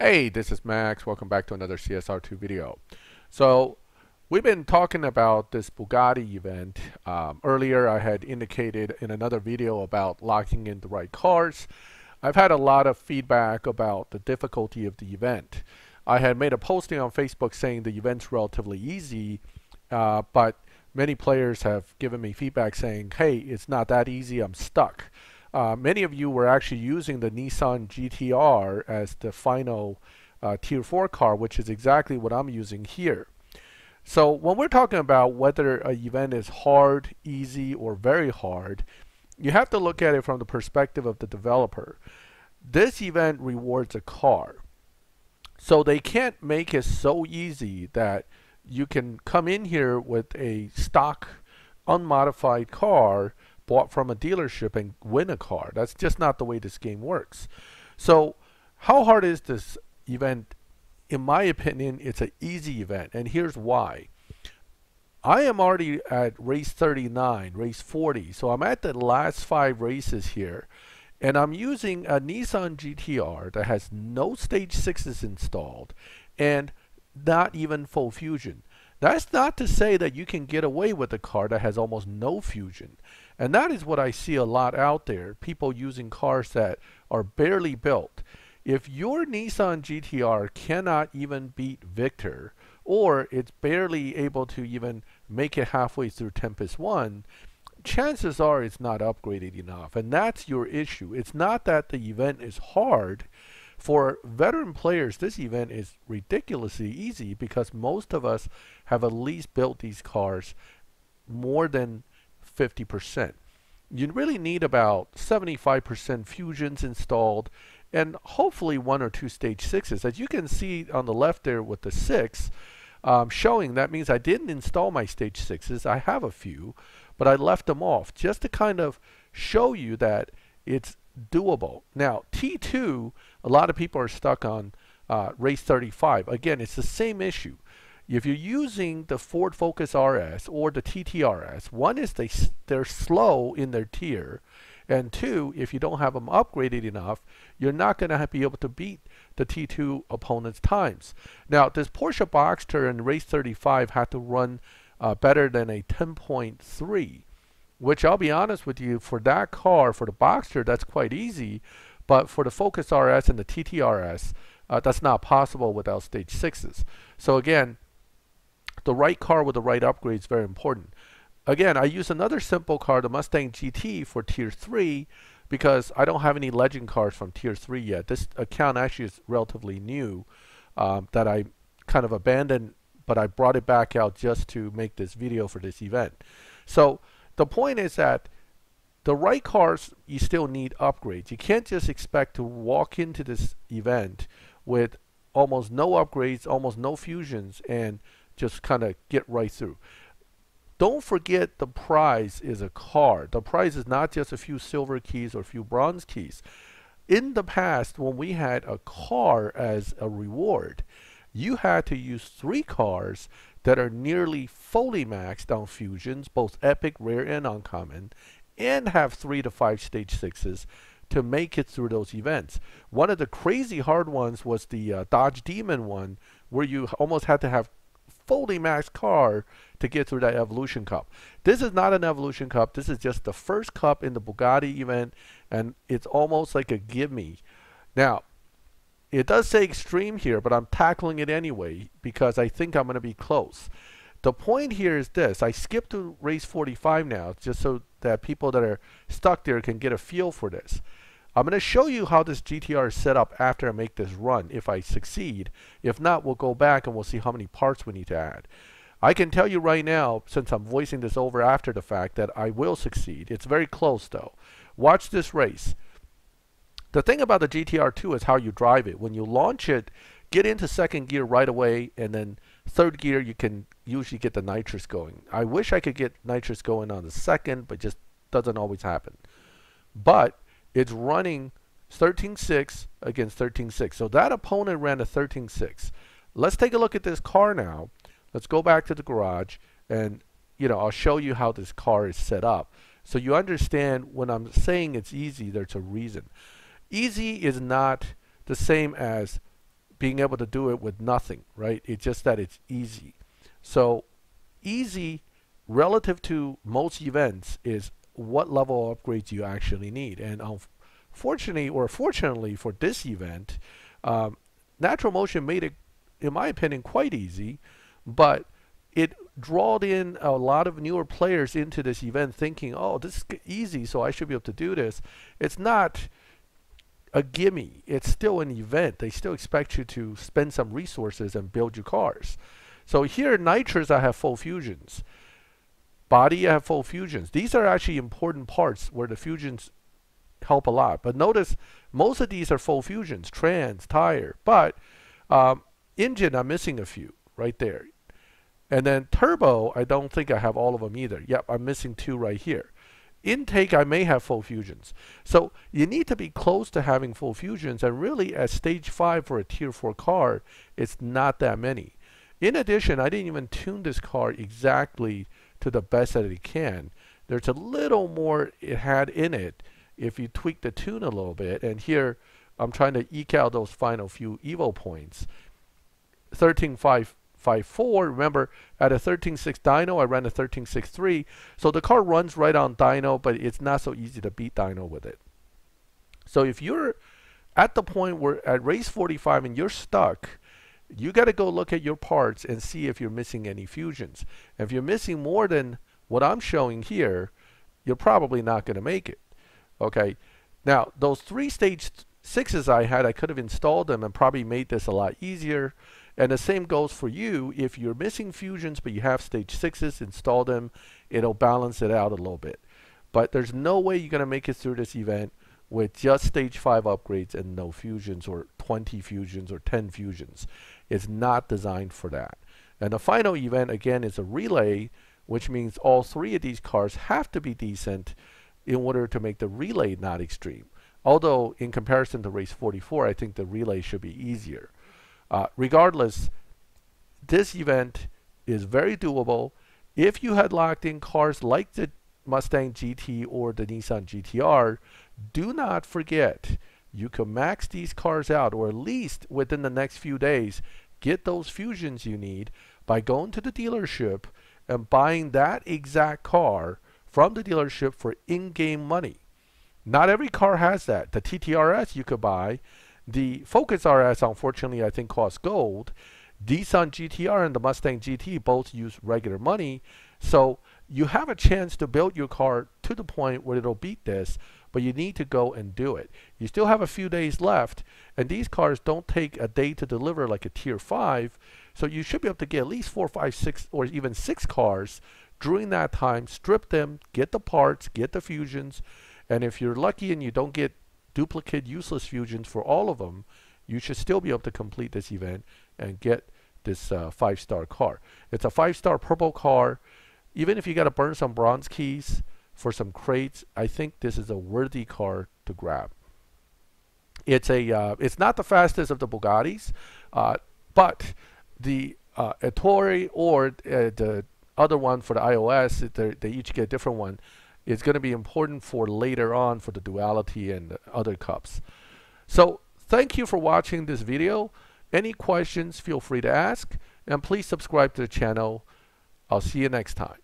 Hey, this is Max. Welcome back to another CSR2 video. So we've been talking about this Bugatti event. Earlier I had indicated in another video about locking in the right cars. I've had a lot of feedback about the difficulty of the event. I had made a posting on Facebook saying the event's relatively easy, but many players have given me feedback saying, hey, it's not that easy, I'm stuck. Many of you were actually using the Nissan GTR as the final Tier 4 car, which is exactly what I'm using here. So when we're talking about whether an event is hard, easy, or very hard, you have to look at it from the perspective of the developer. This event rewards a car. So they can't make it so easy that you can come in here with a stock, unmodified car bought from a dealership and win a car. That's just not the way this game works. So how hard is this event? In my opinion, it's an easy event, and here's why. I am already at race 39, race 40, so I'm at the last 5 races here, and I'm using a Nissan GTR that has no stage 6s installed and not even full fusion. That's not to say that you can get away with a car that has almost no fusion. And that is what I see a lot out there, people using cars that are barely built. If your Nissan GTR cannot even beat Victor, or it's barely able to even make it halfway through Tempest 1, chances are it's not upgraded enough. And that's your issue. It's not that the event is hard. For veteran players, this event is ridiculously easy because most of us have at least built these cars more than 50%. You really need about 75% fusions installed and hopefully 1 or 2 stage 6s. As you can see on the left there with the 6 showing, that means I didn't install my stage 6s. I have a few, but I left them off just to kind of show you that it's doable. Now T2, a lot of people are stuck on race 35. Again, it's the same issue. If you're using the Ford Focus RS or the TTRS, one is they're slow in their tier, and two, if you don't have them upgraded enough, you're not going to be able to beat the T2 opponent's times. Now, this Porsche Boxster in race 35 had to run better than a 10.3, which I'll be honest with you, for that car, for the Boxster, that's quite easy, but for the Focus RS and the TTRS, that's not possible without stage 6s. So again, the right car with the right upgrade is very important. Again, I use another simple car, the Mustang GT, for Tier 3 because I don't have any legend cars from Tier 3 yet. This account actually is relatively new that I kind of abandoned, but I brought it back out just to make this video for this event. So the point is that the right cars, you still need upgrades. You can't just expect to walk into this event with almost no upgrades, almost no fusions, and just kind of get right through. Don't forget the prize is a car. The prize is not just a few silver keys or a few bronze keys. In the past, when we had a car as a reward, you had to use 3 cars that are nearly fully maxed on fusions, both epic, rare, and uncommon, and have 3 to 5 stage 6s to make it through those events. One of the crazy hard ones was the Dodge Demon one, where you almost had to have fully maxed car to get through that Evolution Cup. This is not an Evolution Cup. This is just the first cup in the Bugatti event, and it's almost like a gimme. Now, it does say extreme here, but I'm tackling it anyway because I think I'm going to be close. The point here is this. I skipped to race 45 now just so that people that are stuck there can get a feel for this. I'm going to show you how this GTR is set up after I make this run, if I succeed. If not, we'll go back and we'll see how many parts we need to add. I can tell you right now, since I'm voicing this over after the fact, that I will succeed. It's very close though. Watch this race. The thing about the GTR2 is how you drive it. When you launch it, get into second gear right away, and then third gear you can usually get the nitrous going. I wish I could get nitrous going on the second, but just doesn't always happen. But it's running 13.6 against 13.6. So that opponent ran a 13.6. Let's take a look at this car now. Let's go back to the garage, and I'll show you how this car is set up. So you understand when I'm saying it's easy, there's a reason. Easy is not the same as being able to do it with nothing, right? It's just that it's easy. So easy relative to most events is what level of upgrades you actually need. And unfortunately, or fortunately for this event, Natural Motion made it, in my opinion, quite easy, but it drawed in a lot of newer players into this event thinking, oh, this is easy, so I should be able to do this. It's not a gimme. It's still an event. They still expect you to spend some resources and build your cars. So here, nitrous, I have full fusions. Body, I have full fusions. These are actually important parts where the fusions help a lot. But notice, most of these are full fusions, trans, tire. But engine, I'm missing a few right there. And then turbo, I don't think I have all of them either. Yep, I'm missing 2 right here. Intake, I may have full fusions. So you need to be close to having full fusions, and really at stage 5 for a tier 4 car, it's not that many. In addition, I didn't even tune this car exactly to the best that it can. There's a little more it had in it if you tweak the tune a little bit, and here I'm trying to eke out those final few Evo points. 13.554, remember at a 13.6 dyno I ran a 13.63, so the car runs right on dyno, but it's not so easy to beat dyno with it. So if you're at the point where at race 45 and you're stuck, you got to go look at your parts and see if you're missing any fusions. And if you're missing more than what I'm showing here, you're probably not going to make it. Okay, now those 3 stage 6s I had, I could have installed them and probably made this a lot easier. And the same goes for you. If you're missing fusions but you have stage 6s, install them. It'll balance it out a little bit. But there's no way you're going to make it through this event with just stage 5 upgrades and no fusions, or 20 fusions, or 10 fusions. It's not designed for that. And the final event, again, is a relay, which means all 3 of these cars have to be decent in order to make the relay not extreme. Although, in comparison to race 44, I think the relay should be easier. Regardless, this event is very doable. If you had locked in cars like the Mustang GT or the Nissan GTR, do not forget, you can max these cars out, or at least within the next few days, get those fusions you need by going to the dealership and buying that exact car from the dealership for in-game money. Not every car has that. The TTRS you could buy. The Focus RS, unfortunately, I think costs gold. Nissan GTR and the Mustang GT both use regular money. So you have a chance to build your car to the point where it'll beat this, but you need to go and do it. You still have a few days left, and these cars don't take a day to deliver like a tier 5, so you should be able to get at least 4, 5, 6, or even 6 cars during that time, strip them, get the parts, get the fusions, and if you're lucky and you don't get duplicate useless fusions for all of them, you should still be able to complete this event and get this 5-star car. It's a 5-star purple car. Even if you got to burn some bronze keys for some crates, I think this is a worthy car to grab. It's not the fastest of the Bugattis, but the Ettore or the other one for the iOS, they each get a different one. It's going to be important for later on for the Duality and the other cups. So thank you for watching this video. Any questions, feel free to ask, and please subscribe to the channel. I'll see you next time.